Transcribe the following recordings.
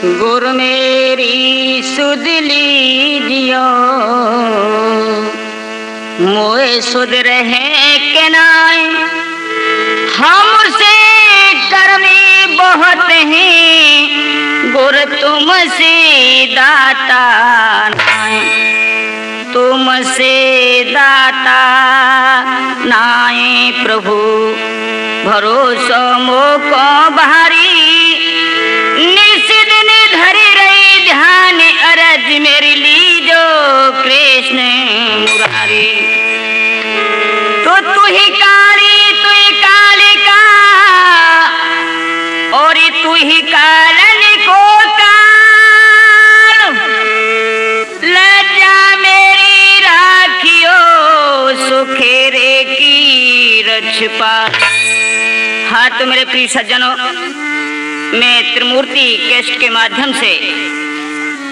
गुरु मेरी सुध लीजियो, मोए सुध रहे के नाय, हमसे कर्मी बहुत हैं, गुरु तुमसे दाता नाय, तुमसे दाता नाय प्रभु, भरोसा मोको भारी, निश्चित धरी रही ध्यान अरज मेरी लीजो कृष्ण मुरारी। तो तू ही काली तू ही कालिका, और तू ही कालन को काल, लज्जा मेरी राखियो सुखेरे की रक्षपा। हाँ तो मेरे प्रिय सज्जनों, मैं त्रिमूर्ति कैसेट के माध्यम से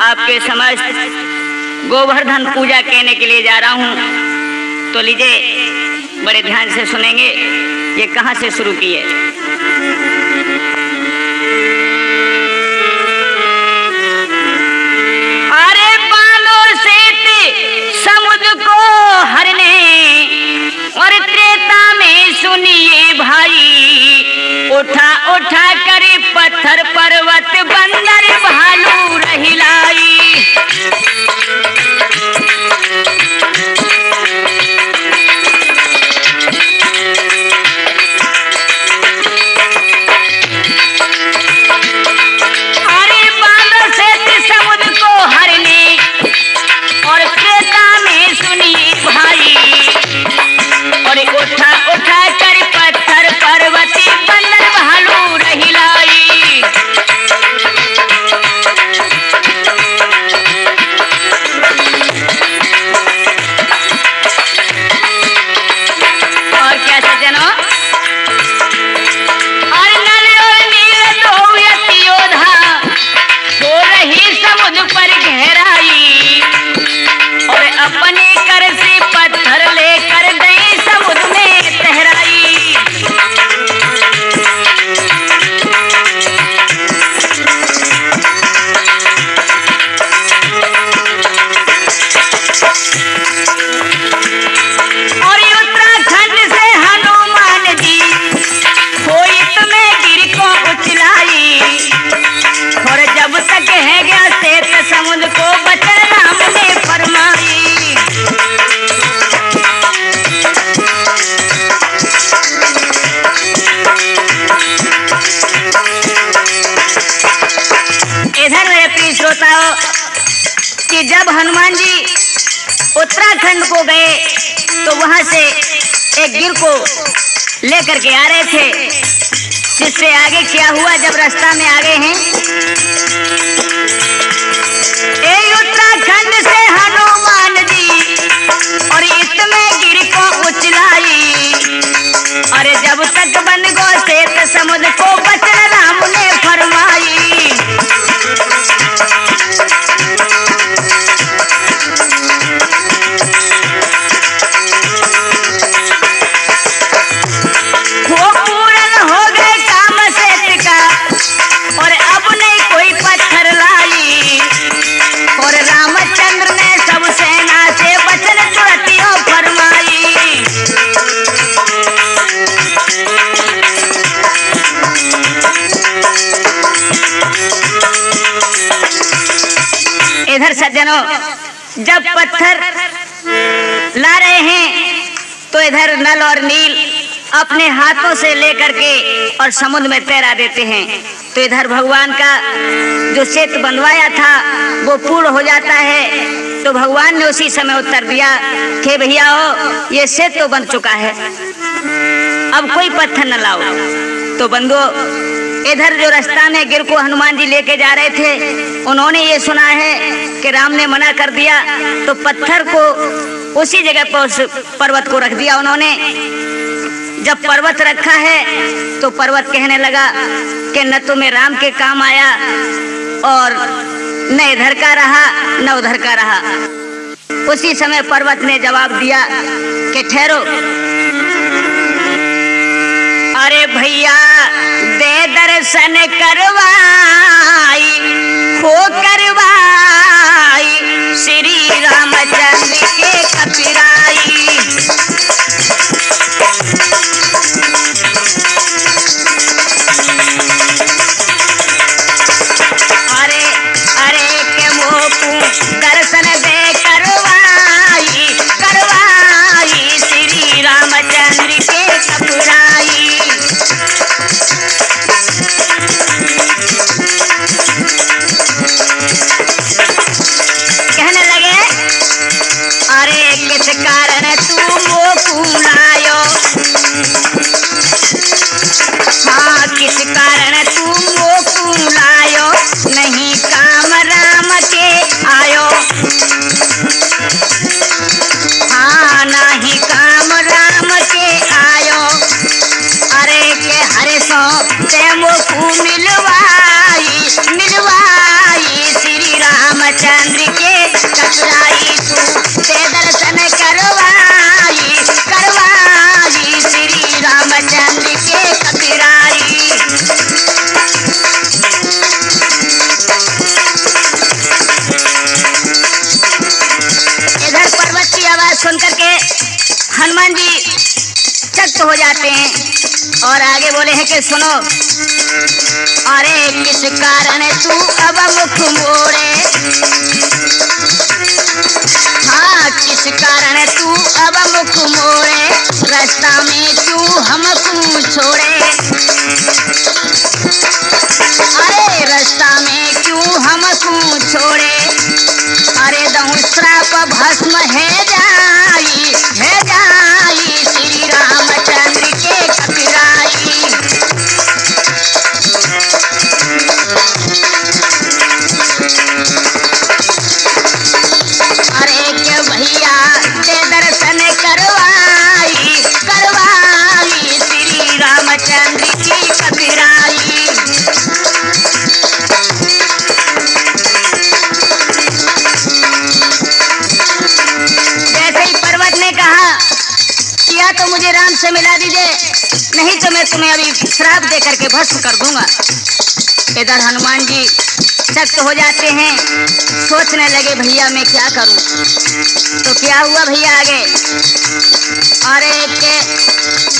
आपके समस्त गोवर्धन पूजा कहने के लिए जा रहा हूँ। तो लीजिए बड़े ध्यान से सुनेंगे ये कहाँ से शुरू की है। अरे बानर से समुद्र को हरने, और त्रेता में सुनिए भाई, उठा उठा कर पत्थर पर्वत बंदर भालू रहिलाई। अरे बानर से समुद्र को हरने, और त्रेता में सुनिए भाई, और उठा उठा कर पत्थर पर्वत बंदर भालू रहिलाई। और क्या सज्जनों, और नल और नील दो यति योधा, हो रही समुद्र पर गहराई, और अपने कर से पत्थर लेकर गई समुद्र में तहराई। और उत्तराखंड से हनुमान जी कोई तुम्हें गिर को उछलाई, और जब तक है गया श्वेत समुद्र को बचन राम ने फरमाई। इधर मेरे प्रिय श्रोताओं कि जब हनुमान जी उत्तराखंड को गए तो वहां से एक गिर को लेकर के आ रहे थे, जिससे आगे क्या हुआ जब रास्ता में आ गए हैं। उत्तराखंड से हनुमान जी और इसमें गिर को उछलाई, अरे जब तक बन गो श्वेत समुद्र को बचन राम ने फरमाई। वो पूर्ण हो गए काम श्वेत का, और अब नहीं कोई पत्थर लाई, और रामचंद्र ने सब सेना से वचन तुरतियों फरमाई। इधर सज्जनों जब पत्थर ला रहे हैं तो इधर नल और नील अपने हाथों से लेकर के और समुद्र में तैरा देते हैं। तो इधर भगवान का जो सेतु बंधवाया था वो पूर्ण हो जाता है। तो भगवान ने उसी समय उत्तर दिया कि भैया हो ये सेतु बन चुका है, अब कोई पत्थर न लाओ। तो बंधुओं इधर जो रास्ता में गिर को हनुमान जी लेके जा रहे थे, उन्होंने ये सुना है कि राम ने मना कर दिया, तो पत्थर को उसी जगह पर उस पर्वत को रख दिया उन्होंने। जब पर्वत रखा है तो पर्वत कहने लगा कि न तुम्हें राम के काम आया, और न इधर का रहा न उधर का रहा। उसी समय पर्वत ने जवाब दिया कि ठहरो, अरे भैया दे दर्शन करवाई, से मुख मिलवाई मिलवाई श्री रामचंद्र के कतराई तू दे दर्शन करवाई करवाई श्री रामचंद्र के कतराई। इधर पर्वत की आवाज सुनकर के हनुमान जी चकित हो जाते हैं और आगे बोले हैं कि सुनो, अरे किस कारण तू अब मुख मोड़े, हाँ किस कारण तू अब मुख मोड़े, रास्ता में क्यों हमको छोड़े, अरे रास्ता में क्यों हमको छोड़े, अरे दंश्राप भस्म है जाई श्री रामचंद्र के कपिराई। अरे के भैया दे दर्शन करवाई करवाई श्री रामचंद्र की कपिराई। जैसे ही पर्वत ने कहा या तो मुझे राम से मिला दीजिए, नहीं तो मैं तुम्हें अभी श्राप दे करके भस्म कर दूंगा। इधर हनुमान जी सख्त हो जाते हैं, सोचने लगे भैया मैं क्या करूं। तो क्या हुआ भैया आगे, अरे के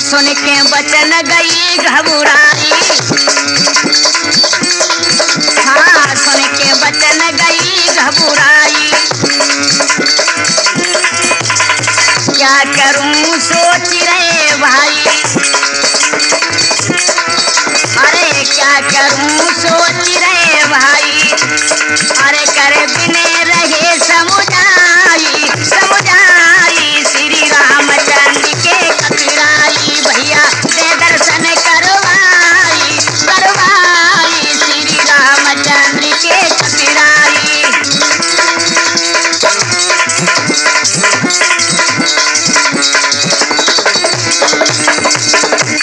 सुन के बचन गई घबराई, हाँ सुन के बचन गई घबराई, क्या करूं सोच रहे भाई, अरे क्या करूं सोच रहे भाई, अरे करे बिने रहे समुझाई समुझाई श्री रामचंद्र के कपिराई। भैया दे दर्शन करवाई करवाई श्री रामचंद्र के कपिराई।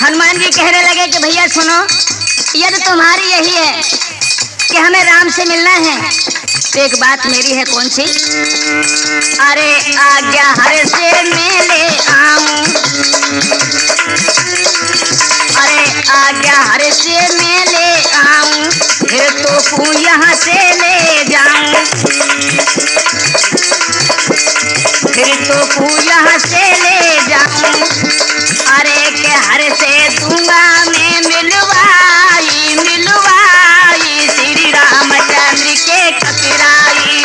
हनुमान जी कहने लगे कि भैया सुनो, यदि तुम्हारी यही है कि हमें राम से मिलना है तो एक बात मेरी है, कौन सी, अरे आज्ञा हर से मैं ले आऊं, अरे आज्ञा हर से मैं ले आऊं, फिर तो तू यहाँ से ले जाऊं, फिर तो तू यहाँ से ले जाऊं, अरे के हर से दूंगा मैं मिलवाई मिलवाई श्री रामचंद्र के कपिराई।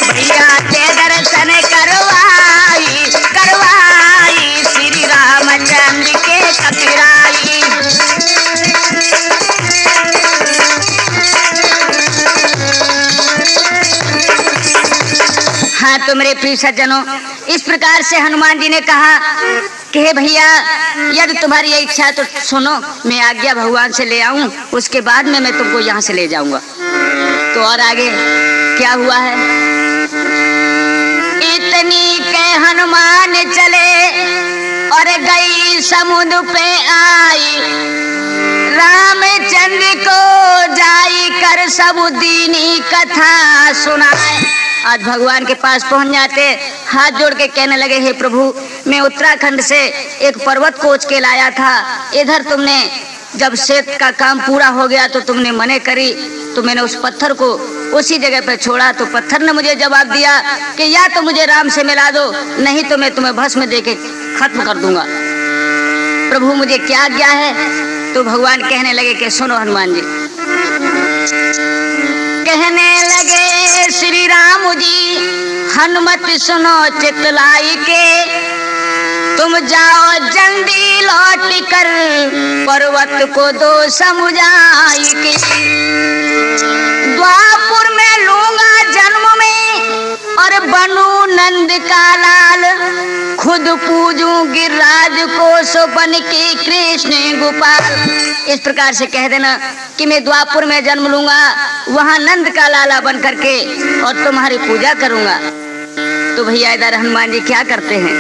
भैया के दर्शन करवाई करवाई श्री रामचंद्र के कपिराई। हाँ तो मेरे प्रिय सज्जनों, इस प्रकार से हनुमान जी ने कहा कि हे भैया यदि तुम्हारी इच्छा है तो सुनो, मैं आज्ञा भगवान से ले आऊं, उसके बाद में मैं तुमको यहाँ से ले जाऊंगा। तो और आगे क्या हुआ है, इतनी के हनुमान चले और गई समुद्र पे आई, रामचंद्र को जाई कर सब दीनी कथा सुनाए। आज भगवान के पास पहुंच जाते, हाथ जोड़ के कहने लगे हे प्रभु, मैं उत्तराखंड से एक पर्वत खोज के लाया था, इधर तुमने जब शेत का काम पूरा हो गया तो तुमने मने करी, तो मैंने उस पत्थर को उसी जगह पर छोड़ा, तो पत्थर ने मुझे जवाब दिया कि या तो मुझे राम से मिला दो, नहीं तो मैं तुम्हें भस्म देके खत्म कर दूंगा। प्रभु मुझे क्या आज्ञा है। तो भगवान कहने लगे कि सुनो हनुमान जी, कहने लगे श्री राम जी हनुमत सुनो चितलाई के, तुम जाओ जल्दी लौट कर पर्वत को दो समुझाई के, द्वापुर में लूंगा जन्म में और बनू नंद का लाल, खुद पूजूं गिरिराज को सो बन के कृष्ण गोपाल। इस प्रकार से कह देना कि मैं द्वापुर में जन्म लूंगा, वहां नंद का लाला बन करके और तुम्हारी पूजा करूंगा। तो भैया इधर हनुमान जी क्या करते हैं?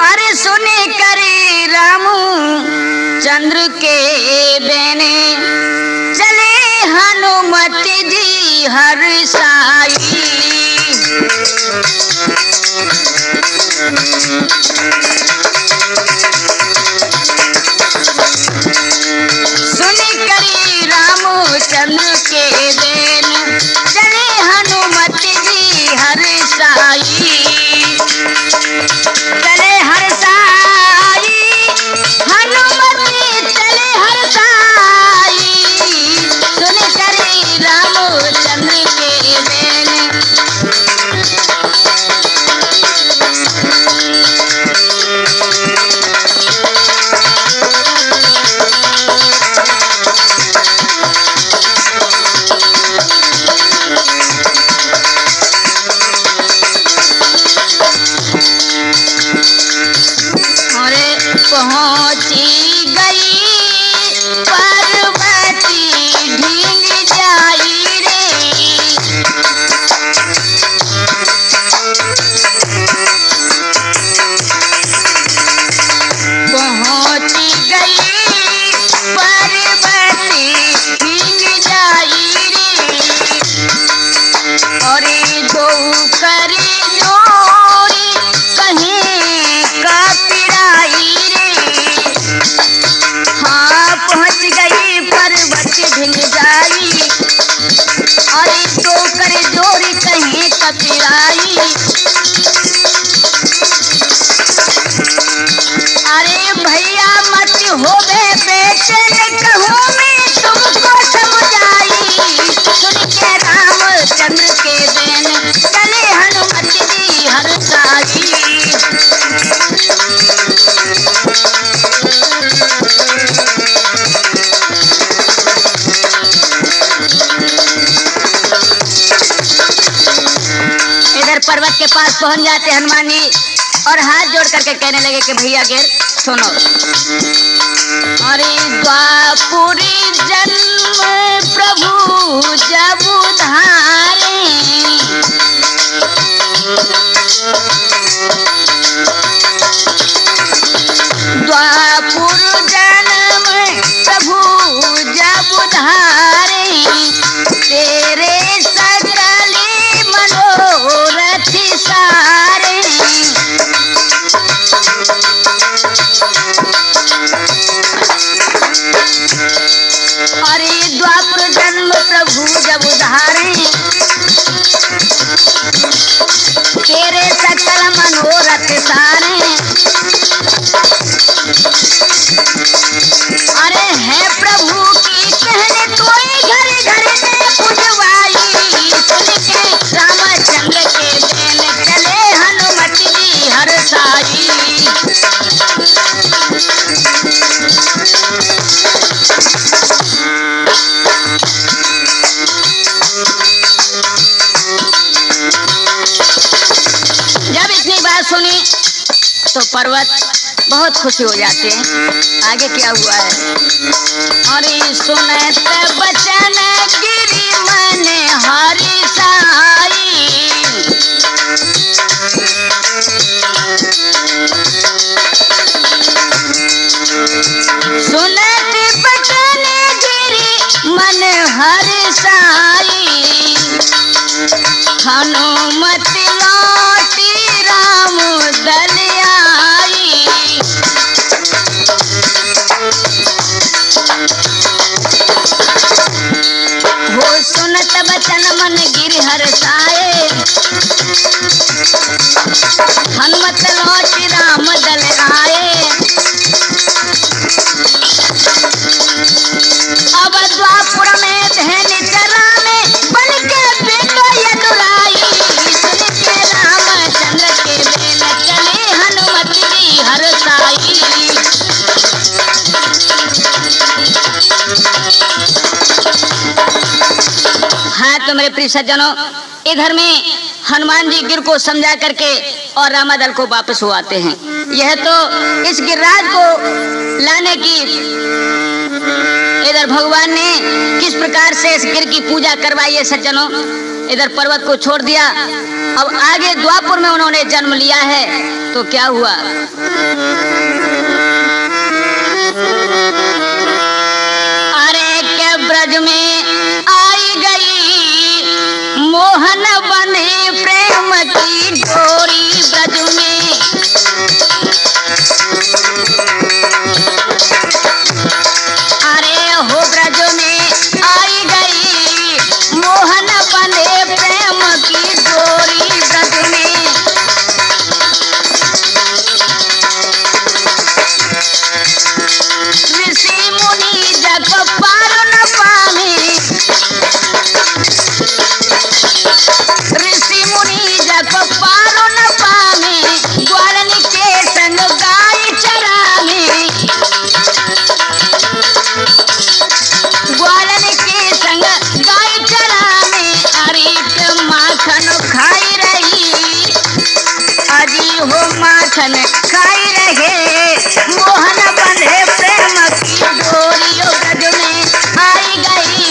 अरे सुने करे रामू चंद्र के बेने चले हनुमत जी हर साई। सुनी करी रामचंद्र के देन चले हनुमत जी हर साई। चले हर साई हनुमत चले हर साई। सुनी करी रामचंद्र के देन पहुंची गई पार्वती ढींग जाई रे। पहुंची गई पार्वती ढींग जाई रे। और दो करे जोड़ी कहीं का पिड़ाई रे। हाँ पहुंच गई पर्वत ढिंग जाई और दो करे जोड़ी कहीं का पिड़ाई। अरे भैया मत होवे बेचैन कहूँ मैं तुमको समझाई। सुन के रामचंद्र के देन चले हनुमत जी हर साई। इधर पर्वत के पास पहुंच जाते हनुमान जी और हाथ जोड़ करके कहने लगे कि भैया गिर सुनो। अरे द्वापुरी जन्म प्रभु जब उधारे द्वापुर जन्म प्रभु जब उधारे तेरे सकली मनोरथ सारे। अरे द्वापर जन्म प्रभु जब उधारे तेरे सकल मनोरथ सारे। अरे है प्रभु की कहने कोई घर घर में पुजवाई। सुन के रामचंद्र के देन चले हनुमत जी हर साई। जब इतनी बात सुनी तो पर्वत बहुत खुशी हो जाते हैं। आगे क्या हुआ है? अरे सुनत बचन गिरी मन हरि साई। सुनत बचन गिरी मन हरि साई। हनुमत लौटी राम दल आई। हो सुनत बचन मन गिर हर साए। हनुमत लौटी राम दल आए। अब द्वापुर में धैनी चरा में बन के बेटो यदुराई। सुन के रामचंद्र के बेन चले हनुमत जी हर साई। हाँ तो मेरे प्रिय सज्जनों इधर में हनुमान जी गिर को समझा करके और रामादल को वापस हुआ आते हैं। यह तो इस गिरिराज को लाने की इधर भगवान ने किस प्रकार से इस गिर की पूजा करवाई है सज्जनों। इधर पर्वत को छोड़ दिया। अब आगे द्वापुर में उन्होंने जन्म लिया है। तो क्या हुआ, अरे के ब्रज में आई गई मोहन बंधे प्रेम की डोरी। ब्रज में अरे हो ब्रज में आई गई मोहन बंधे प्रेम की डोरी। ब्रज में ऋषि मुनि जग पार न पावे, ऋषि मुनि जग पार न पावे, ग्वालन के संग गाय चरावे, ग्वालन के संग गाय चरावे। अरे माखन खाई रही, अजी हो माखन खाई रहे, मोहन बंधे प्रेम की डोरी। ब्रज में आई गई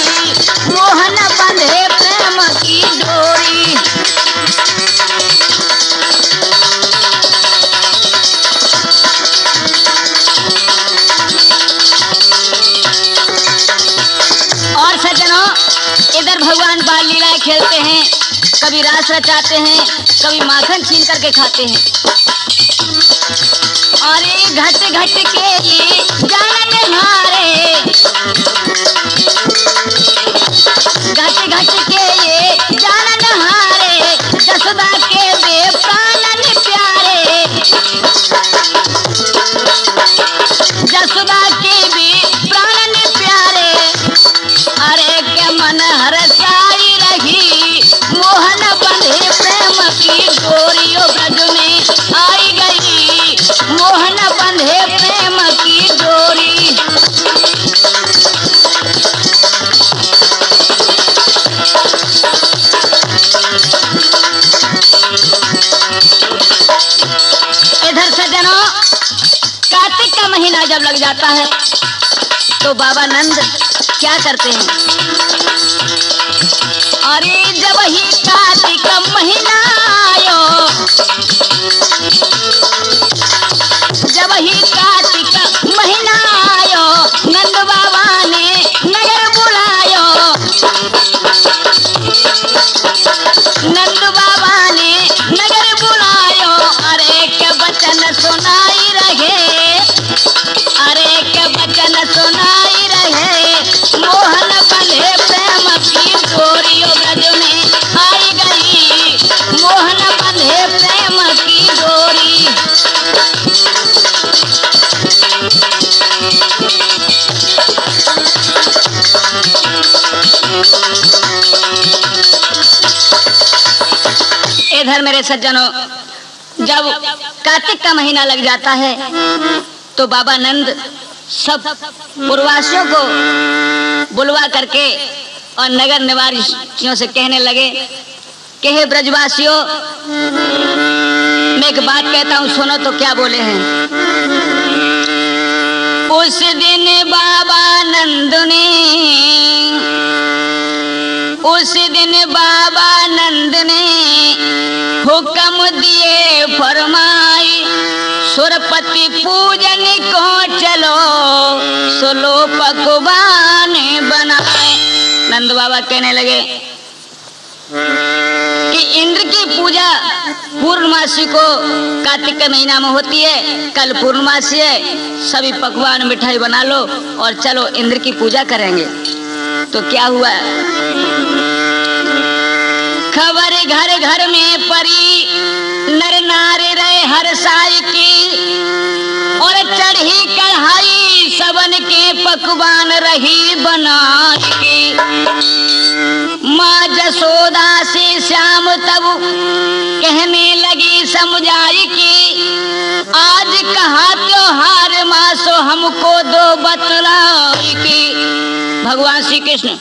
मोहन बंधे प्रेम की डोरी। और सज्जनों, इधर भगवान बाल लीला खेलते हैं, कभी रास रचाते हैं, कभी माखन छीन करके खाते हैं। अरे घट घट के ये जानन हारे, घट घट के ये जानन हारे, जसोदा के बे प्राणन प्यारे, जसोदा के भी प्राणन प्यारे। अरे के मन हरसाई रही, मोहन बंधे प्रेम की डोरी। ब्रज में आई गई मोहन बंधे प्रेम की डोरी। इधर सज्जनों, कार्तिक का महीना जब लग जाता है तो बाबा नंद क्या करते हैं, अरे जब ही कार्तिक महीना आयो, जब ही कार्तिक महीना आयो, नंद बाबा ने नगर बुलायो, नंद बाबा ने नगर बुलायो। अरे के बचन सुनाई रहे, अरे के बचन सुनाई रहे, मोहन बंधे प्रेम की डोरी। ब्रज में आई गई मोहन बंधे प्रेम की डोरी। इधर मेरे सज्जनों, जब कार्तिक का महीना लग जाता है तो बाबा नंद सब पूर्ववासियों को बुलवा करके और नगर निवासियों से कहने लगे कि हे ब्रजवासियों, मैं एक बात कहता हूँ, सुनो तो क्या बोले हैं। उस दिन बाबा नंद ने, उस दिन बाबा नंद ने हुक्म दिए फरमाई, सुरपति पूजन को चलो, सोलो पकवान बनाए। नंद बाबा कहने लगे कि इंद्र की पूजा पूर्णमासी को कार्तिक के महीना में होती है, कल पूर्णमासी है, सभी पकवान मिठाई बना लो और चलो इंद्र की पूजा करेंगे। तो क्या हुआ, खबर घर घर में परी, नर नारे रहे हर साई की, और चढ़ी कढ़ाई सबन के पकवान रही बना की। माँ जसोदा से श्याम तब कहने लगी समझाई कि आज कहा त्योहार मासो हमको दो बतलाई की। भगवान श्री कृष्ण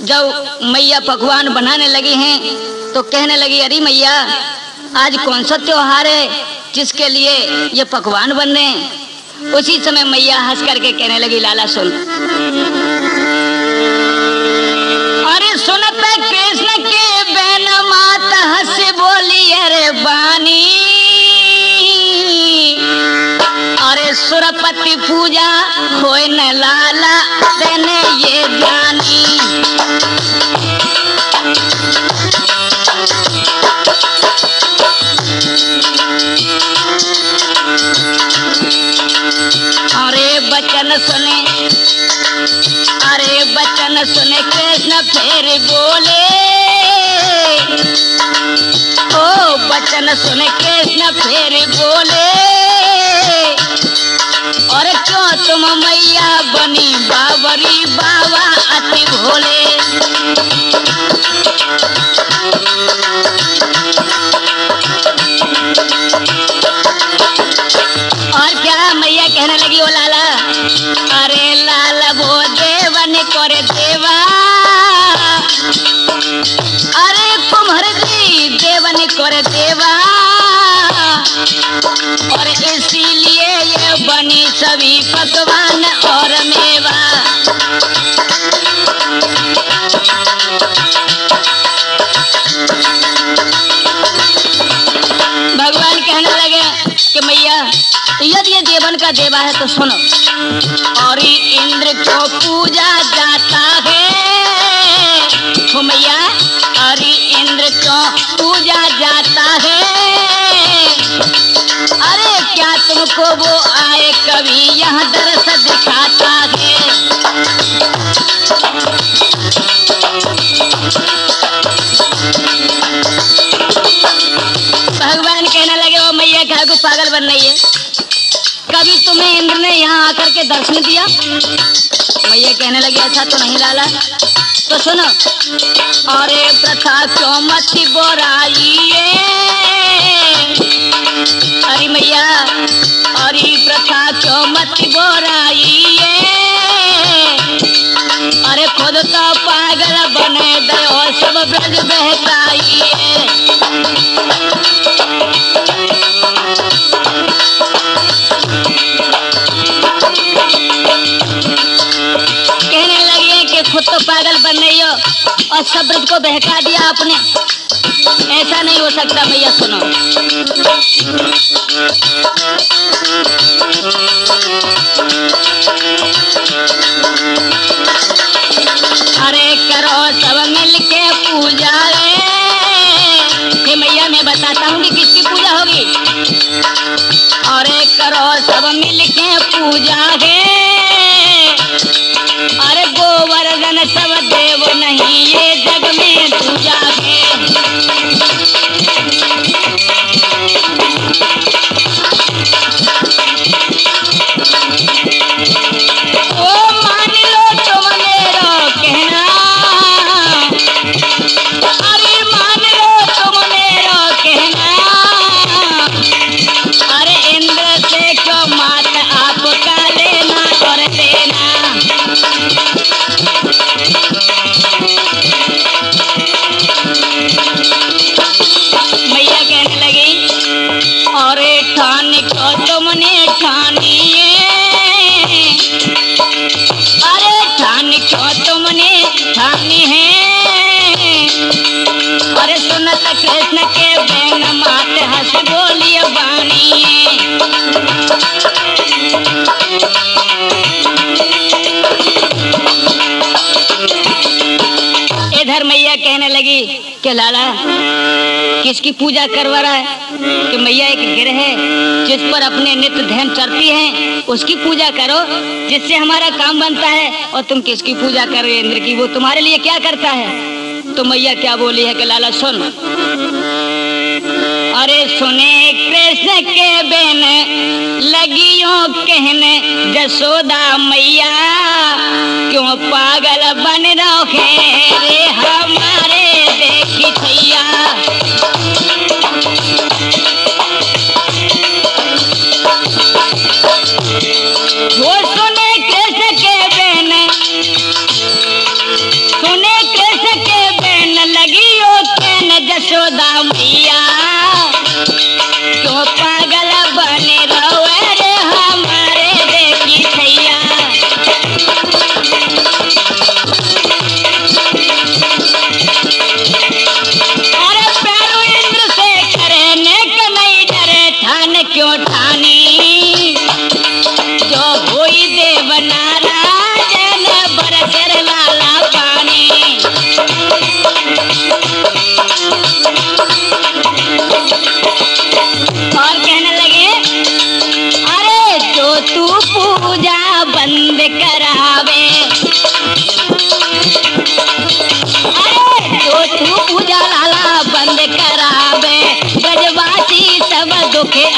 जब मैया पकवान बनाने लगी हैं तो कहने लगी, अरे मैया आज कौन सा त्योहार है जिसके लिए ये पकवान बन रहे हैं। उसी समय मैया हंस करके कहने लगी, लाला सुन, अरे सुनत कृष्ण के बहन माता हंस बोली अरे बानी, अरे सुरपति पूजा होए न लाला तेने ये जानी। अरे बचन सुने कृष्ण फिर बोले, ओ बचन सुने कृष्ण फिर बोले, और क्यों तुम मैया बनी बाबरी बाबा अति भोले। और क्या मैया कहने लगी, ओ लाला, अरे लाला वो देवन करे देवा, अरे कुम्हर जी देवन करे देवा, और इसीलिए ये बनी सभी पकवान और मेवा। भगवान कहने लगे कि मैया यदि ये देवन का देवा है तो सुनो, और इंद्र को पूजा जाता है, हो मैया, और इंद्र को पूजा जाता है, अरे क्या तुमको वो आए कभी यहाँ दर्श दिखाता है। भगवान कहने लगे, ओ मैया क्या को पागल बन रही है, कभी तुम्हें इंद्र ने यहाँ आकर के दर्शन दिया? मैया कहने लगी, ऐसा तो नहीं लाला। तो सुनो, अरे प्रथा क्यों मत बोराइए, अरे मैया, अरे प्रथा क्यों मत बोराइए, अरे खुद तो पागल बने दो सब ब्रज बहकाइए। कहने लगे कि खुद तो पागल बन रही हो और सब ब्रज को बहका दिया आपने, ऐसा नहीं हो सकता। भैया सुनो, अरे करो सब मिलके पूजा रे, मैया मैं बताता हूँ कि किसकी पूजा होगी। अरे करो सब मिलके पूजा है, अरे गोवर्धन सब देव नहीं ये जग में पूजा है। ओ मान लो तुम मेरा कहना, अरे मान लो तुम मेरा कहना, अरे इंद्र से क्यों मात आपका लेना और देना। मैया कहने लगी, अरे ठान को तुमने ठानिए, अरे ठान को तुमने ठानी है, अरे सुनत कृष्ण के बहन मात हंस बोली बानी। इधर मैया कहने लगी कि लाला किसकी पूजा करवा रहा है, कि मैया एक गिर है जिस पर अपने नित्य ध्यान चढ़ती हैं, उसकी पूजा करो जिससे हमारा काम बनता है, और तुम किसकी पूजा कर रहे इंद्र की, वो तुम्हारे लिए क्या करता है। तो मैया क्या बोली है कि लाला सुन, अरे सुने कृष्ण के बहन लगियो कहने जसोदा मैया, क्यों पागल बन रखे रे हमारे देखी थैया। वो सुने कृष्ण के बहन, सुने कृष्ण के बहन लगियो कहने जसोदा मैया, क्यों पागल बने रहो रे हमारे देखी थैया।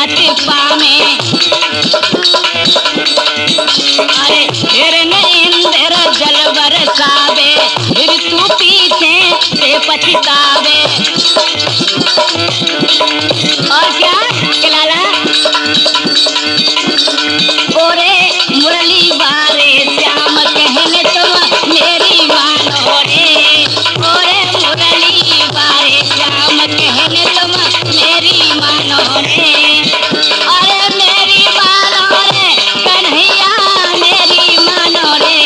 अति पामे। अरे फिर इंद्र जल बरसावे, फिर तू पीछे से पछतावे। और क्या लाला ओरे मुरली बारे श्याम कहने तुम मेरी मानो रे। ओरे मुरली बारे श्याम कहने तुम मेरी मानो रे। अरे मेरी मानो रे कन्हैया मेरी मानो रे।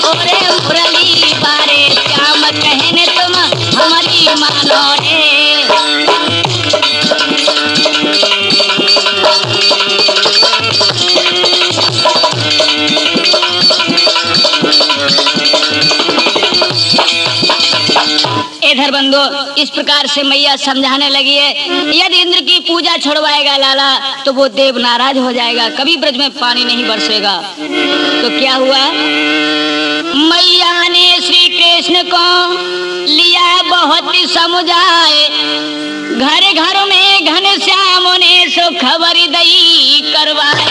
ओरे मुरली बारे श्याम कहने तुम हमारी मानो रे। इधर बंदो इस प्रकार से मैया समझाने लगी है, यदि इंद्र की पूजा छुड़वाएगा लाला तो वो देव नाराज हो जाएगा, कभी ब्रज में पानी नहीं बरसेगा। तो क्या हुआ, मैया ने श्री कृष्ण को लिया बहुत समझाए, घर घर में घनश्याम ने सो खबर दई करवाए।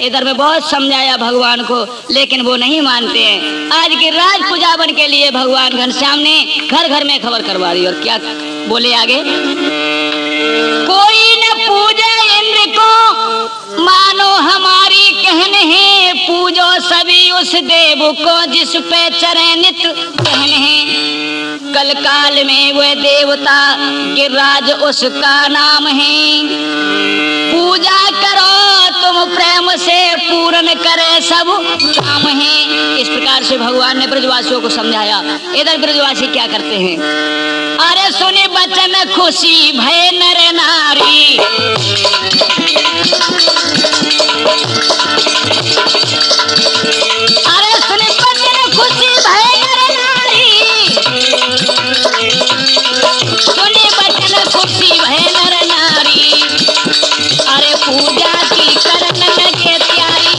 इधर में बहुत समझाया भगवान को, लेकिन वो नहीं मानते हैं। आज की राज पूजावन के लिए भगवान घनश्याम ने घर घर में खबर करवा दी। और क्या बोले आगे, कोई न पूजे इंद्र को मानो हमारी कहने हैं, पूजो सभी उस देव को जिस पे चरे नित कहने हैं। कल काल में वह देवता गिरिराज उसका नाम है, पूजा करो तुम प्रेम से पूर्ण करे सब काम है। इस प्रकार से भगवान ने ब्रजवासियों को समझाया। इधर ब्रजवासी क्या करते हैं, अरे सुने बचन खुशी भय नर नारी। अरे सुने बचन खुशी भय नर नारी, सुने बचन खुशी भय नर नारी। अरे पूजा की करन लगे प्यारी।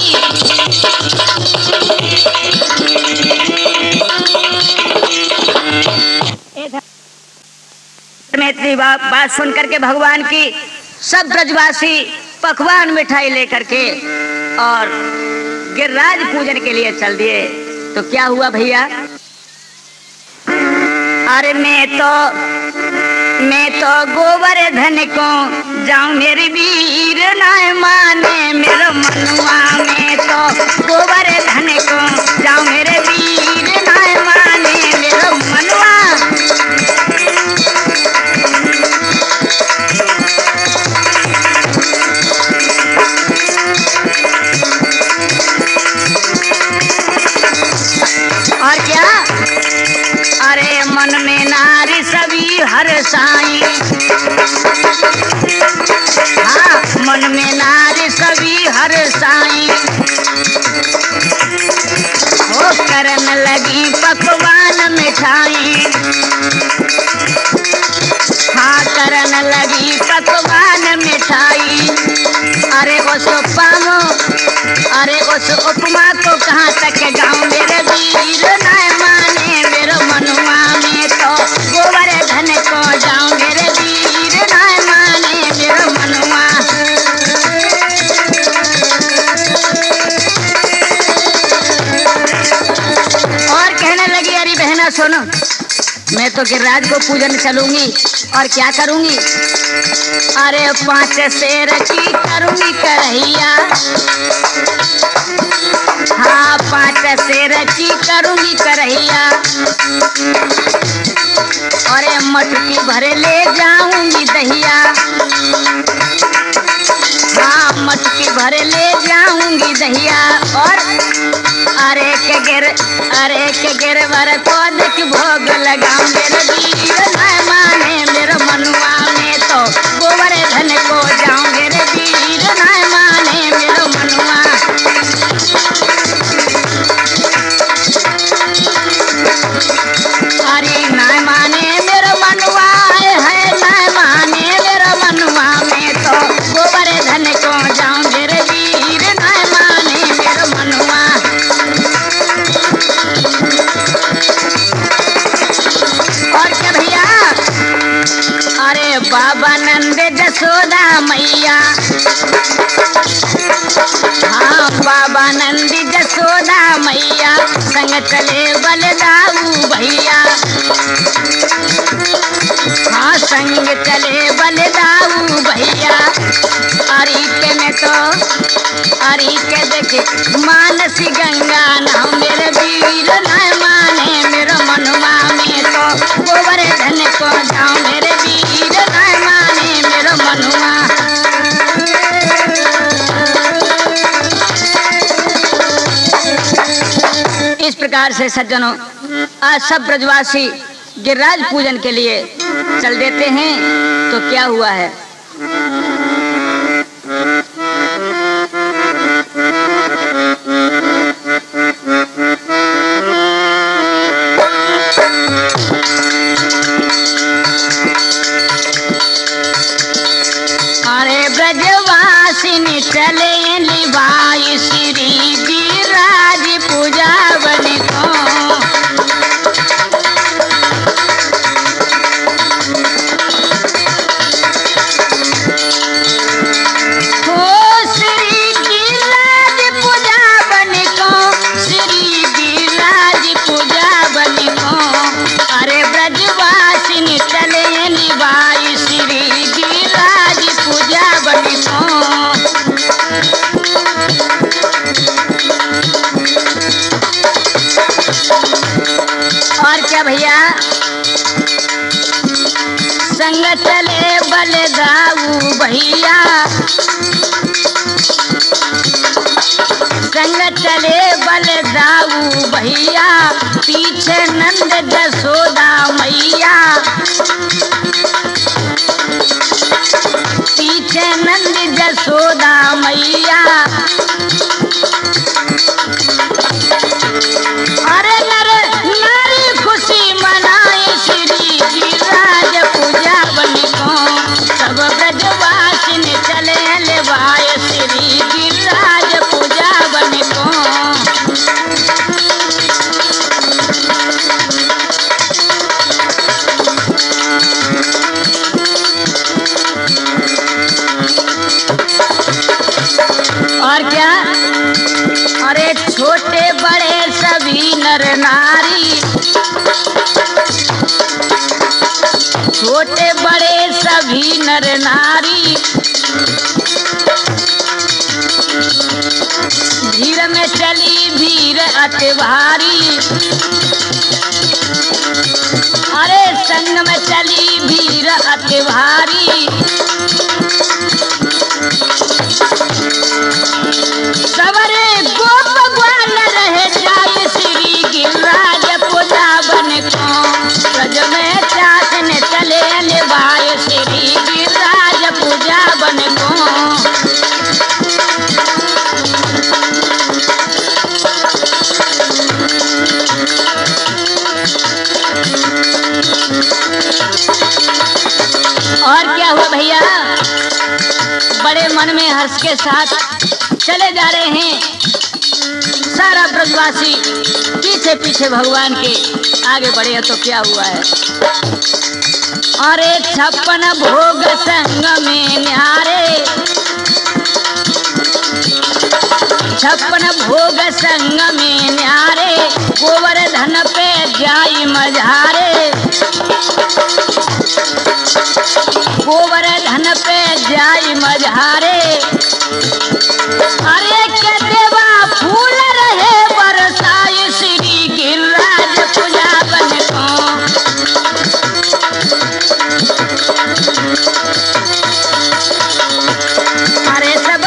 मैत्री बात सुन करके भगवान की सब ब्रजवासी पकवान मिठाई लेकर के और गिरिराज पूजन के लिए चल दिए। तो क्या हुआ भैया, अरे मैं तो गोवर्धन को जाऊं मेरी वीर नाय माने मेरा मनुआ। मैं तो गोवर्धन को जाऊं मेरे वीर नाय माने मेरा मनुआ। और क्या, अरे मन में नारी सभी हर साई। हाँ मन में नारी सभी हर साई, वो करन लगी पकवान मिठाई। हाँ करन लगी पकवान मिठाई। अरे उस उपमा को कहाँ तक गाऊं मेरे वीर नाय माने मेरे मनुआ। में तो गोवर्धन को जाऊं मेरे वीर नाय माने मेरे मनुआ। और कहने लगी, अरे बहना सुनो, मैं तो गिरिराज को पूजन चलूंगी और क्या करूंगी, अरे 5 शेर की करूंगी करहिया। हाँ 5 शेर की करूंगी करहिया। अरे मटकी भरे ले जाऊंगी दहिया। हाँ मटकी भरे ले जाऊंगी दहिया। और अरे के गिरवर को देख भोग लगाऊं मेरे वीर नाय माने मेरे मनुआ। में तो गोवर्धन को जाऊं मेरे वीर नाय माने मेरे मनुआ। अरे नाय माने मेरे मनुआ है, नाय माने मेरे मनुआ। में तो गोवर्धन को जाऊं मेरे वीर नाय माने मेरे मनुआ। और क्या भैया, नंद जसोदा मैया, हाँ बाबा नंद जसोदा मैया, संग चले बलदाऊ भैया, हाँ संग चले बलदाऊ भैया। अरी के में तो अरी के देखे मानसी गंगा ना मेरे वीर न माने, मेरा मनुआ में तो गोवर्धन को जाओ, मेरे वीर न माने मेरा मनुआ। इस प्रकार से सज्जनों आज सब ब्रजवासी गिरिराज पूजन के लिए चल देते हैं। तो क्या हुआ है, अरे ब्रजवासिनी चले निभाई श्री गिरिराज पूजा बन को, और क्या भैया संग चले बलदाऊ भैया, संग चले बलदाऊ भैया, पीछे नंद जसोदा मैया, पीछे नंद जसोदा मैया। अरे नर नारी खुशी मनाए श्री गिरिराज पूजा बन को, सब ब्रजवासिनी चले लेवाए श्री गिरिराज पूजा बन को। और क्या, अरे छोटे बड़े सभी नर नारी, छोटे बड़े सभी नर नारी, भीड़ में चली भीड़ अति भारी, अरे संग में चली भीड़ अति भारी। सवरे गोप ग्वाल रहे जाए श्री गिरिराज पूजा बन को, ब्रज में चासन चले निभाए श्री गिरिराज पूजा बन को। और क्या हुआ भैया, बड़े मन में हर्ष के साथ चले जा रहे हैं सारा ब्रजवासी, पीछे पीछे भगवान के आगे बढ़े हैं। तो क्या हुआ है, और 56 भोग संग में न्यारे, 56 भोग संग में न्यारे, गोवर्धन पे जाई मझारे, गोवर्धन पे जाई मझारे। अरे के देवा फूल रहे बरसाए श्री गिरिराज पूजा बन को, अरे सब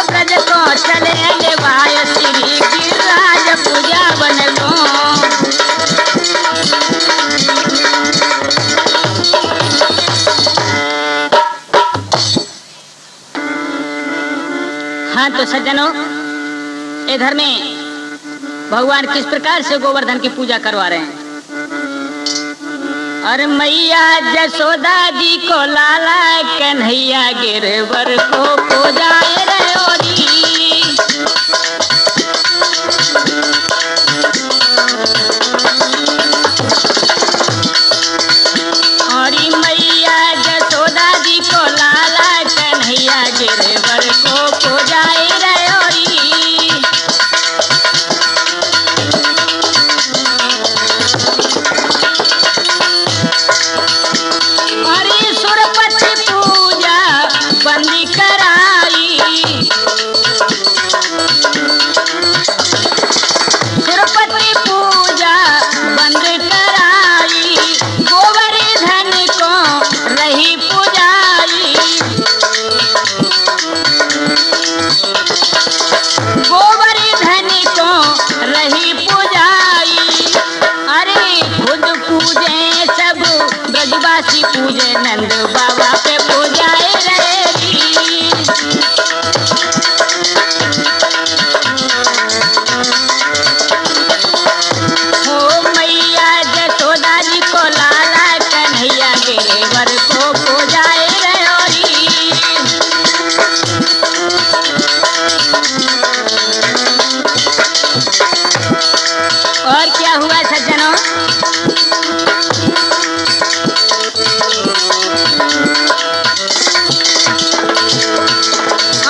ब्रज को चले लेवाए श्री गिरिराज पूजा बन को। हाँ तो सज्जनों इधर में भगवान किस प्रकार से गोवर्धन की पूजा करवा रहे हैं। और मैया जसोदा जी को लाला कन्हैया गिरवर को पूजाए रे ओरी। और मैया पूजे नंद बाबा पे पूजाए रहेगी। हो मैया जसोदा जी को लाला कन्हैया गिरवर को पूजाए रहोरी। और क्या हुआ सज्जनों,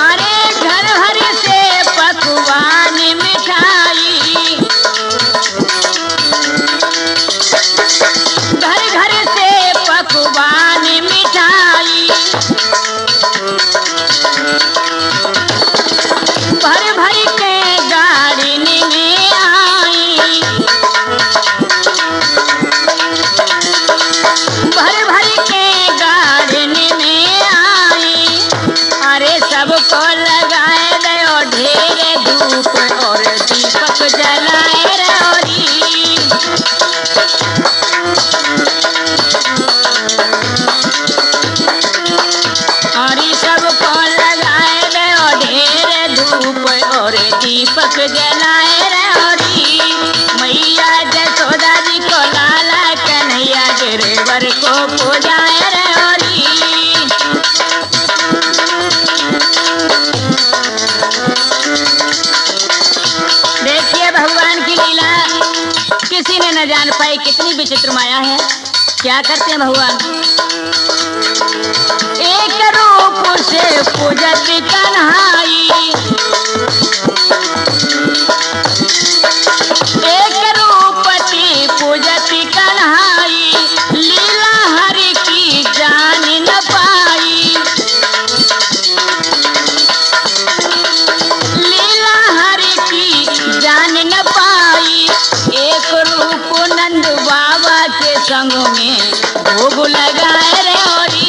अरे घर घर से पकवान मिठाई, घर घर से पकवान मिठाई, भर भर के गाड़ी में आई, भर भर के गाड़ी में आई। अरे सबको लगाए दो ढेर धूप और दीपक जलाए रहोरी। अरे सबको लगाए दो ढेर धूप और दीपक जलाए रहोरी। मैया जसोदा जी को लाला कन्हैया गिरवर को पूजाए रहोरी। देखिए भगवान की लीला किसी ने न जान पाई, कितनी विचित्र माया है। क्या करते हैं भगवान, एक रूप से पूजत कन्हाई, एक रूपति पूजत कन्हाई, लीला हरि की जान न पाई, लीला हरि की जान न पाई। एक रूप नंद बाबा के संग में भोग लगाए रहोरी।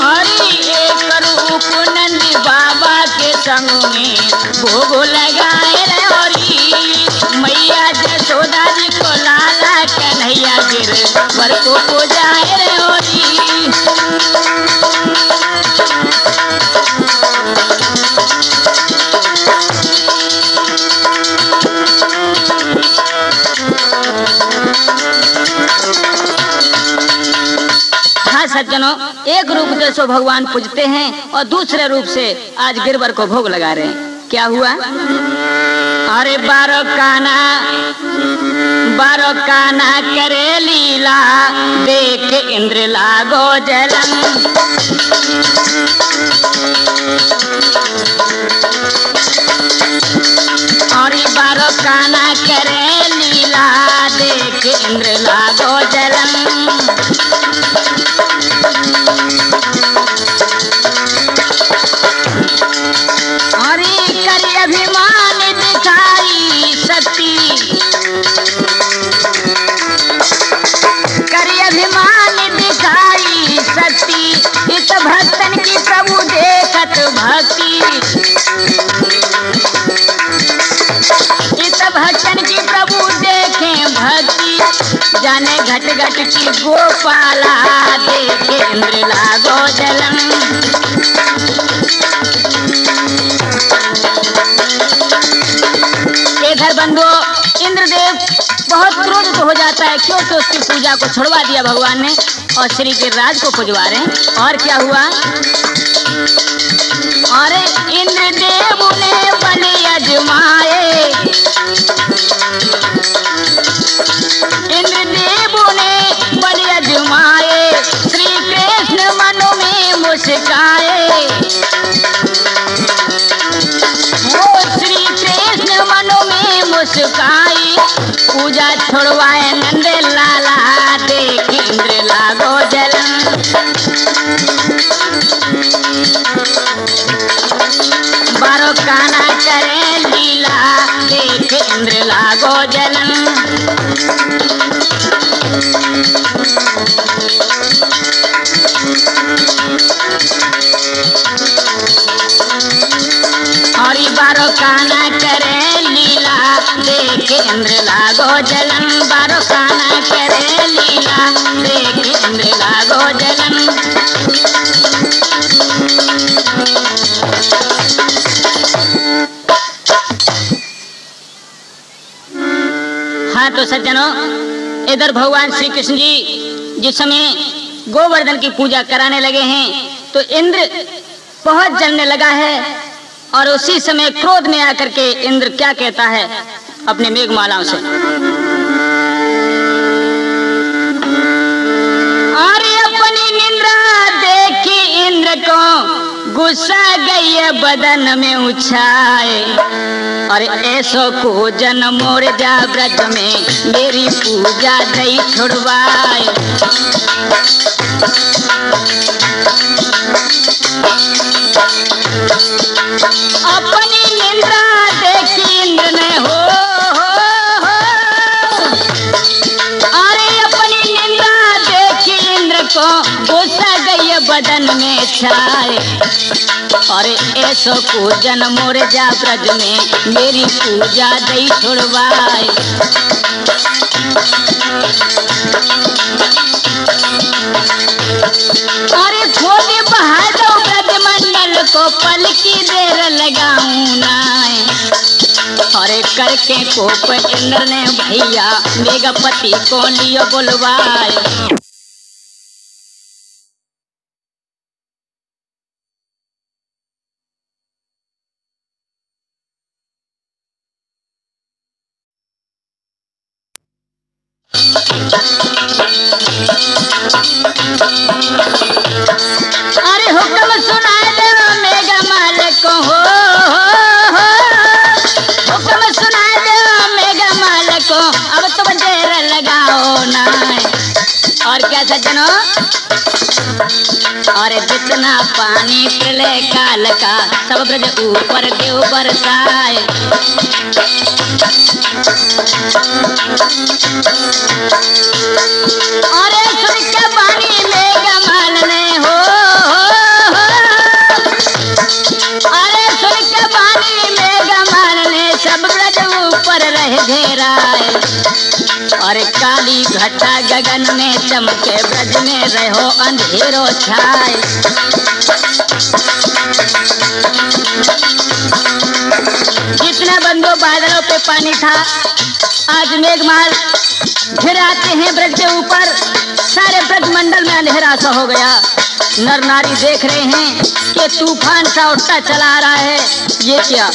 अरे एक रूप नंद बाबा के संग में भोग लगाए रहोरी। मैया जसोदा जी को लाला कन्हैया गिरवर को पूजाए रहोरी। हाँ सज्जनों, एक रूप से सो भगवान पूजते हैं और दूसरे रूप से आज गिरवर को भोग लगा रहे हैं। क्या हुआ, अरे बारो काना करे लीला, देख इंद्र लागो जलन। और बारो काना करे लीला, देख इंद्र लागो जलन। अरे कर अभिमान दिखाई सती, कर अभिमान दिखाई सती, इस भक्तन की प्रभु देखत भक्ति, इस भक्तन की प्रभु देखे भक्ति, जाने घट घट की गोपाला, देखे इंद्र लागो जलन। इधर बंधु इंद्रदेव बहुत क्रोधित हो जाता है, क्योंकि उसकी पूजा को छुड़वा दिया भगवान ने और श्री गिरिराज को पुजवा रहे हैं। और क्या हुआ, अरे इंद्रदेव ने बलि अजमाए, इंद्रदेव ने बलि अजमाए, श्री कृष्ण मन में मुस्काए, वो श्री कृष्ण मन में मुस्काई, पूजा छोड़वाए नंद लाला, देख इंद्र लागो जलन। बारो काना करे लीला, देख इंद्र लागो जलन। और बारो काना करे लीला, देख इंद्र लागो जलन, बारो काना करे लीला, देख इंद्र लागो जलन। हाँ तो सज्जनों, इधर भगवान श्री कृष्ण जी जिस समय गोवर्धन की पूजा कराने लगे हैं तो इंद्र बहुत जलने लगा है और उसी समय क्रोध में आकर के इंद्र क्या कहता है अपने मेघमालाओं से, अरे अपनी निंद्रा देखी इंद्र को गुस्सा गई बदन में उछाए, और ऐसो को जन मोर जा ब्रज में मेरी पूजा दई छुड़वाए। अपनी निंद्रा देखी इंद्र ने हो, अरे अपनी निंद्रा देखी इंद्र को गुस्सा गई बदन में छाए, और ऐसो को जन मोर जा ब्रज में मेरी पूजा दई छुड़वाए। अरे खोदे बहा दो ब्रज मंडल को पल की देर लगाऊं नाय, अरे करके कोप इंद्र ने भैया मेघपति को लियो बुलवाए। अरे हुक्म सुना दो मेघमाल को हो, हुक्म सुना दो मेघमाल को अब तुम देर लगाओ ना। और क्या सज्जनों, और जितना पानी प्रलय काल का सब ब्रज ऊपर देव बरसाए। अरे सुन के पानी मेघमाल ने हो, अरे सुन के पानी मेघमाल ने सब ब्रज ऊपर रह घेराए। और काली घटा गगन में चमके ब्रज में रहो अंधेरो छाए। जितना बंदो बादलों पे पानी था आज मेघमाल फिर आते हैं ब्रज के ऊपर, सारे ब्रज मंडल में अंधेरा सा हो गया। नर नारी देख रहे हैं कि तूफान सा उठता चला आ रहा है, ये क्या।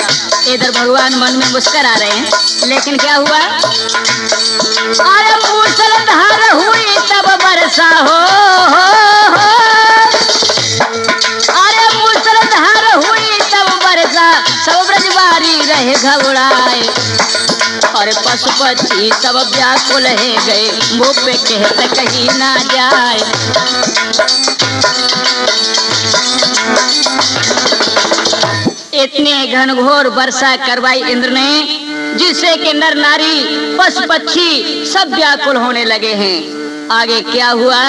इधर भगवान मन में मुस्कुरा रहे हैं, लेकिन क्या हुआ, अरे मूसलाधार हुई तब वर्षा हो, अरे मूसलाधार हुई तब वर्षा, सब ब्रजवारी रहे घबराए। और पशु पक्षी सब व्याकुल है गए, मुँह पे कहते कहीं ना जाए। इतने घनघोर वर्षा करवाई इंद्र ने जिससे कि नर नारी पशु पक्षी सब व्याकुल होने लगे हैं। आगे क्या हुआ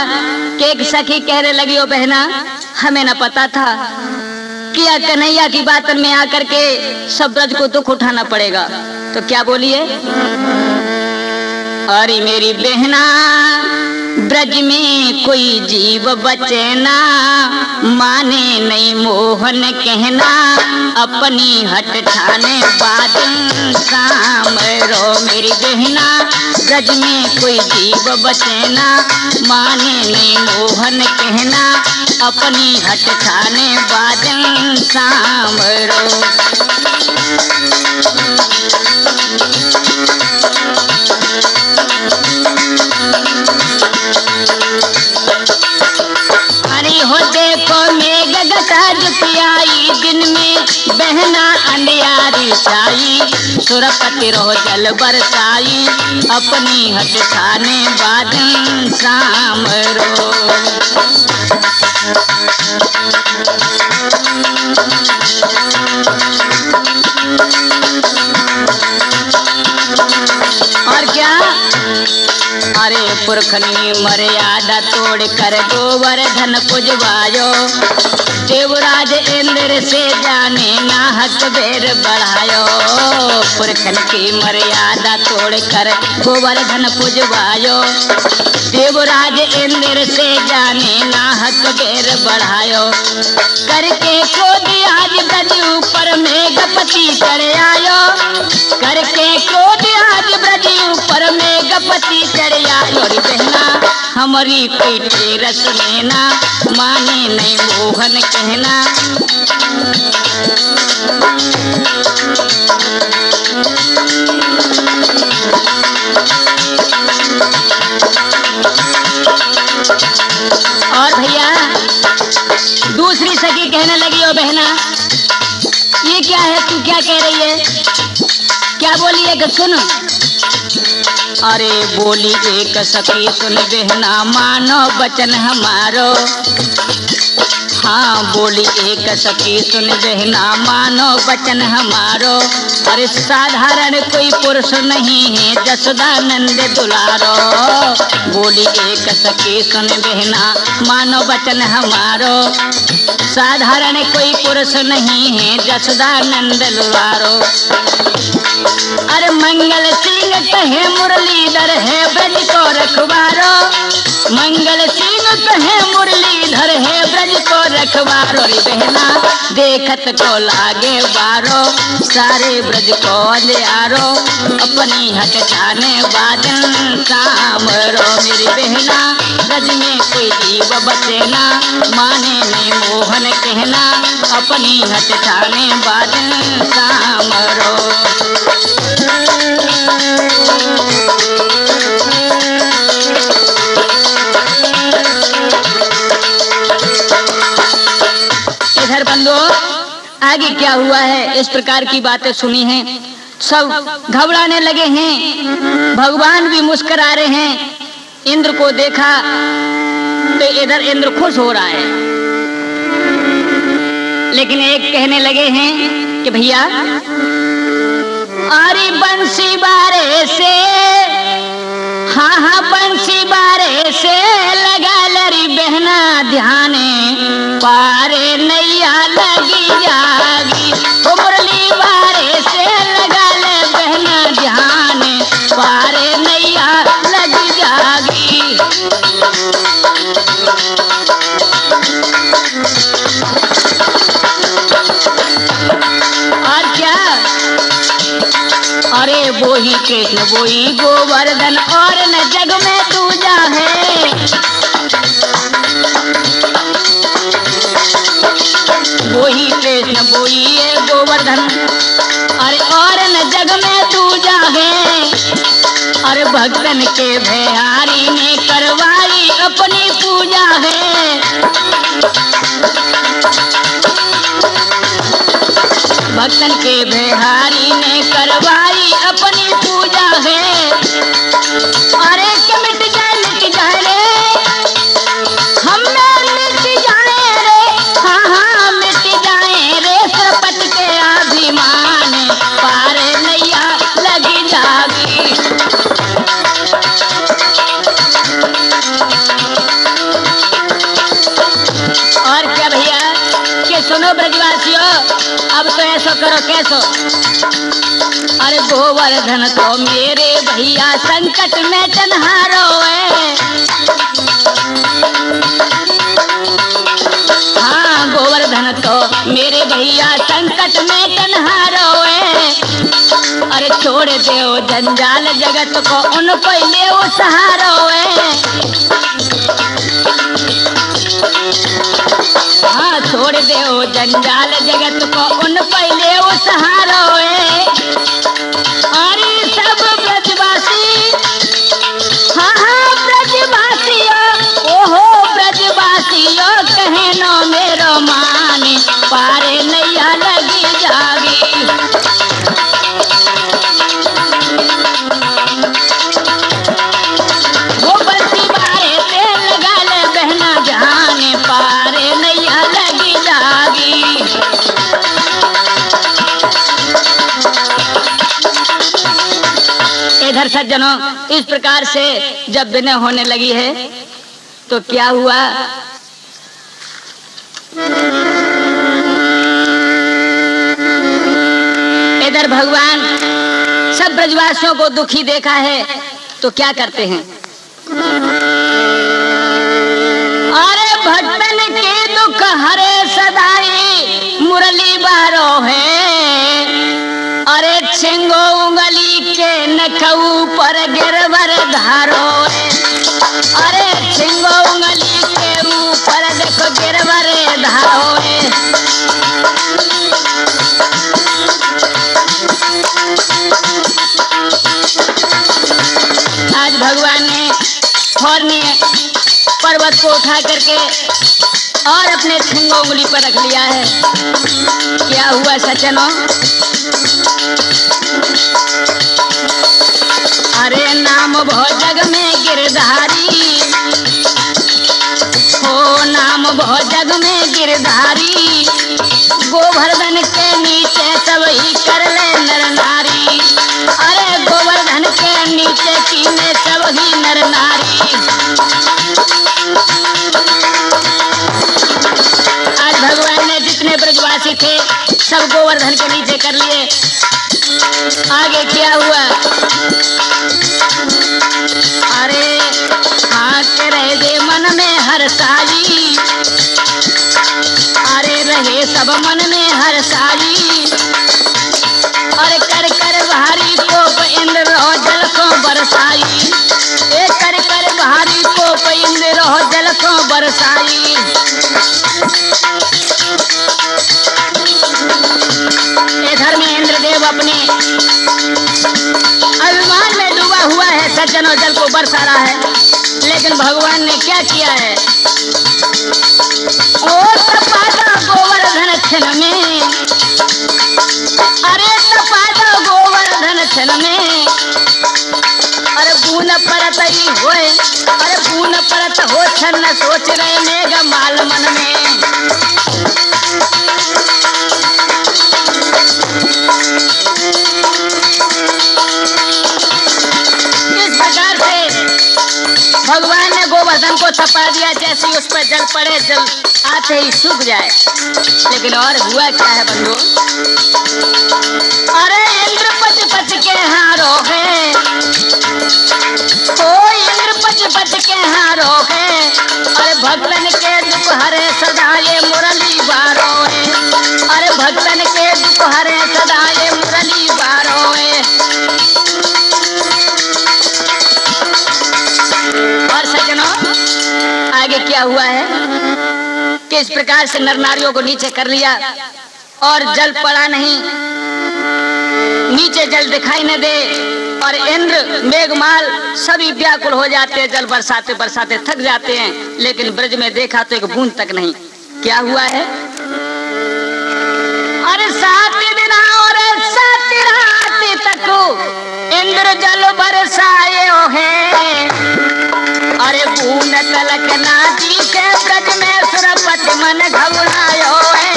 कि एक सखी कहने लगी, ओ बहना हमें न पता था कि कन्हैया की बात में आकर के सब ब्रज को दुख उठाना पड़ेगा। तो क्या बोलिए, अरे मेरी बहना ब्रज में कोई जीव बचे ना, माने नहीं मोहन कहना, अपनी हट ठाने बाद शाम रो। मेरी बहना ब्रज में कोई जीव बचे ना, माने नहीं मोहन कहना, अपनी हट ठाने बाद शाम रो। अरे हो देखो मेघ गता जुतियाई, दिन में बहना अंधियारी छाई, सुरपति रो जल बरसाई, अपनी हट ठाने बाद शाम रो। और क्या, अरे पुरखनी मर्यादा तोड़ कर गोवर्धन पुजवायो, देवराज इंद्र से जाने ना हक बेर बढ़ायो, पुरखन की मर्यादा तोड़कर गोवर्धन पुजवायो। देवराज इंद्र से जाने ना हक बेर बढ़ायो, करके क्रोध आज ब्रज ऊपर मेघपति चढ़ आयो, करके क्रोध आज ब्रज ऊपर मेघपति चढ़ आयो। रे बहना हमारी पेटे रस लेना, माने नहीं मोहन कहना। और भैया दूसरी सखी कहने लगी, ओ बहना ये क्या है, तू क्या कह रही है, क्या बोली है कि सुन। अरे बोली एक सखी सुन बहना मानो वचन हमारो, हाँ बोली एक सखी सुन बहना मानो वचन हमारो। अरे साधारण कोई पुरुष नहीं है जसोदानंद दुलारो, बोली एक सखी सुन बहना मानो वचन हमारो। साधारण कोई पुरुष नहीं है जसोदानंद दुलारो। अरे मंगल सिंह कहे मुरलीधर है ब्रज को रखवारो, मंगल सिंह कहे मुरलीधर है ब्रज को रखवारो। रे बहना देखत को लागे बारो, सारे ब्रज को अंधियारो, अपनी हट जाने बादन सामरो। मेरी बहना ब्रज में कोई जीव बचेना, माने नहीं मोहन कहना, अपनी हट जाने बादन सामरो। इधर बंदो आगे क्या हुआ है, इस प्रकार की बातें सुनी हैं, सब घबराने लगे हैं, भगवान भी मुस्कुरा रहे हैं। इंद्र को देखा तो इधर इंद्र खुश हो रहा है, लेकिन एक कहने लगे हैं कि भैया अरे बंसी बारे से, हाँ हाँ बंसी बारे से लगा लरी बहना ध्याने, पारे नैया लगी जागी। तो मुरली बारे से लगा ले बहना ध्याने, पारे नैया लगी जागी। और क्या, अरे वो ही कृष्ण वो ही गोवर्धन और न जग में दूजा है, वो ही कृष्ण वो ही है गोवर्धन, अरे और न जग में दूजा है। अरे भक्तन के बिहारी ने करवाई अपनी पूजा है, भक्तन के बिहारी ने करवाई अपनी पूजा है। अरे के मिट जाए रे, हमें मिट जाए रे, हाँ हाँ मिट जाए रे सरपट के अभिमान, पारे नैया लगी जागी। और क्या भैया कि सुनो ब्रजवासियों, अब तो ऐसा करो कैसो। अरे गोवर्धन तो मेरे भैया संकट में तन्हारो है, हाँ गोवर्धन तो मेरे भैया संकट में तन्हारो है। अरे छोड़ दो जंजाल जगत को उन पहले वो सहारो है, हाँ छोड़ दो जंजाल जगत को उन पहले वो सहारो है। अरे सब ब्रजवासी, हाँ हाँ ब्रजवासियों, ओहो ब्रजवासियों कहे नो मेरो माने, पारे नैया लगी जागी। वो बंसी बारे से लगा ले बहना जाने, पारे नैया लगी जागी। इधर सज्जनों इस प्रकार से जब विनय होने लगी है तो क्या हुआ, और भगवान सब ब्रजवासियों को दुखी देखा है तो क्या करते हैं? अरे भक्तन के दुख हरे सदाई मुरली बारो है। अरे छिंगो उंगली के नखऊ पर गिरवर धारो है। अरे छिंगो उंगली के ऊपर देखो गिरवर धारो है। आज भगवान ने फौरन पर्वत को उठा करके और अपने छिंगो उंगली पर रख लिया है। क्या हुआ सज्जनों? अरे नाम भो जग में गिरधारी, हो नाम भो जग में गिरधारी। गोवर्धन के नीचे सब ही कर ले नर नारी। अरे गोवर्धन के नीचे कीने सब ही नर नारी। आज भगवान ने जितने ब्रजवासी थे सब गोवर्धन के नीचे कर लिए। आगे क्या हुआ? अरे हाँ के रह दे मन में हर साली। अरे रहे सब मन में हर साली। अरे कर कर भारी कोप इंद्र रहो जल को बरसाई। ए कर कर भारी कोप इंद्र रहो जल को बरसाई। इधर में इंद्रदेव अपने अभिमान में डूबा हुआ है, सज्जनों जल को बरसा रहा है। लेकिन भगवान ने क्या किया है? ओ तपादा गोवर्धन छन में। अरे तपादा गोवर्धन छन में। अरे बून परत ही होए। अरे बून परत हो छन सोच रहे मेघ माल मन में। इस प्रकार से भगवान ने गोवर्धन को थपा दिया, जैसे उस पर जल पड़े जल आते ही सूख जाए। लेकिन और हुआ क्या है बंधु? अरे इंद्र पच पच के हारो है। ओ इंद्र पच पच के हारो है। अरे भक्तन के दुख हरे सदा ये मुरली बारो है। अरे भक्तन के दुख हरे सदा ये मुरली बारो है। और सज्जनों आगे क्या हुआ है कि इस प्रकार से नर नारियों को नीचे कर लिया और जल पड़ा नहीं, नीचे जल दिखाई न दे। और इंद्र मेघमाल सभी व्याकुल हो जाते हैं, जल बरसाते बरसाते थक जाते हैं। लेकिन ब्रज में देखा तो एक बूंद तक नहीं। क्या हुआ है? अरे 7 दिन और 7 रात तक इंद्र जल बरसाए है। अरे बूंद तलक ना दिखे ब्रज में सुरपति मन घबरायो है।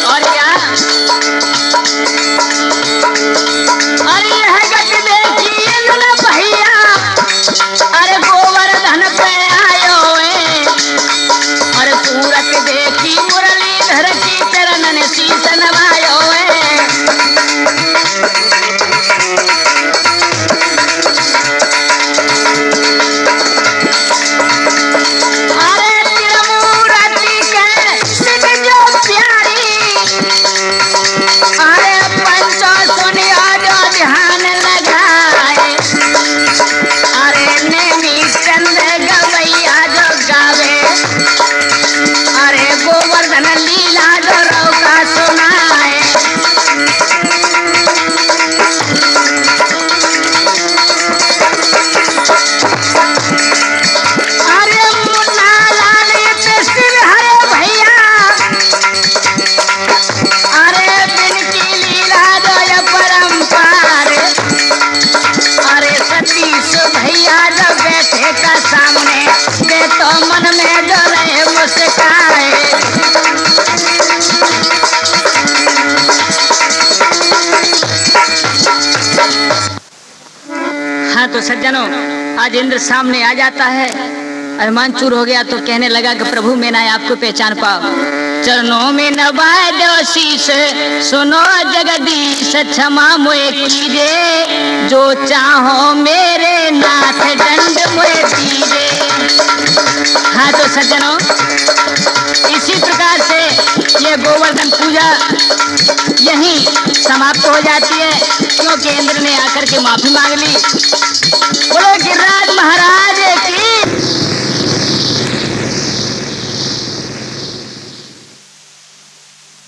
और क्या? अरे यह गति देखी इंद्र भैया। अरे गोवर्धन पे आयो है। अरे सूरत देखी मुरलीधर की चरणन शीश नवायो है। तो सज्जनों आज इंद्र सामने आ जाता है। अभिमान चूर हो गया तो कहने लगा कि प्रभु मैं ना आपको पहचान पाऊं। चरणों में नवाए दो शीश, सुनो जगदीश क्षमा मोए कीजे, जो चाहो मेरे नाथ दंड मोए दीजे। हाँ तो सज्जनों, इसी प्रकार से ये गोवर्धन पूजा यहीं समाप्त हो जाती है, क्योंकि इंद्र ने आकर के माफी मांग ली।